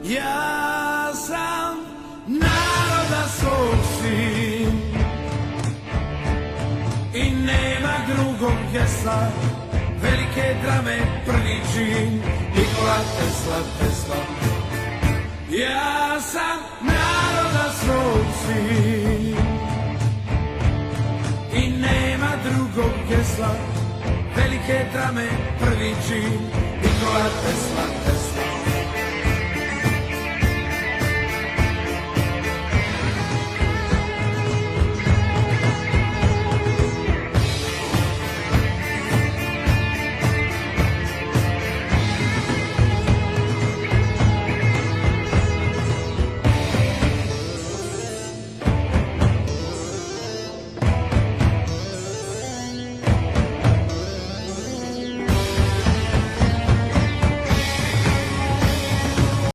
Ja sam naroda svog sin i nema drugog gesla, velike drame prvi čin, Nikola Tesla, Tesla. Ja sam naroda svog sin i nema drugog gesla, velike drame prvi čin, Nikola Tesla, Tesla.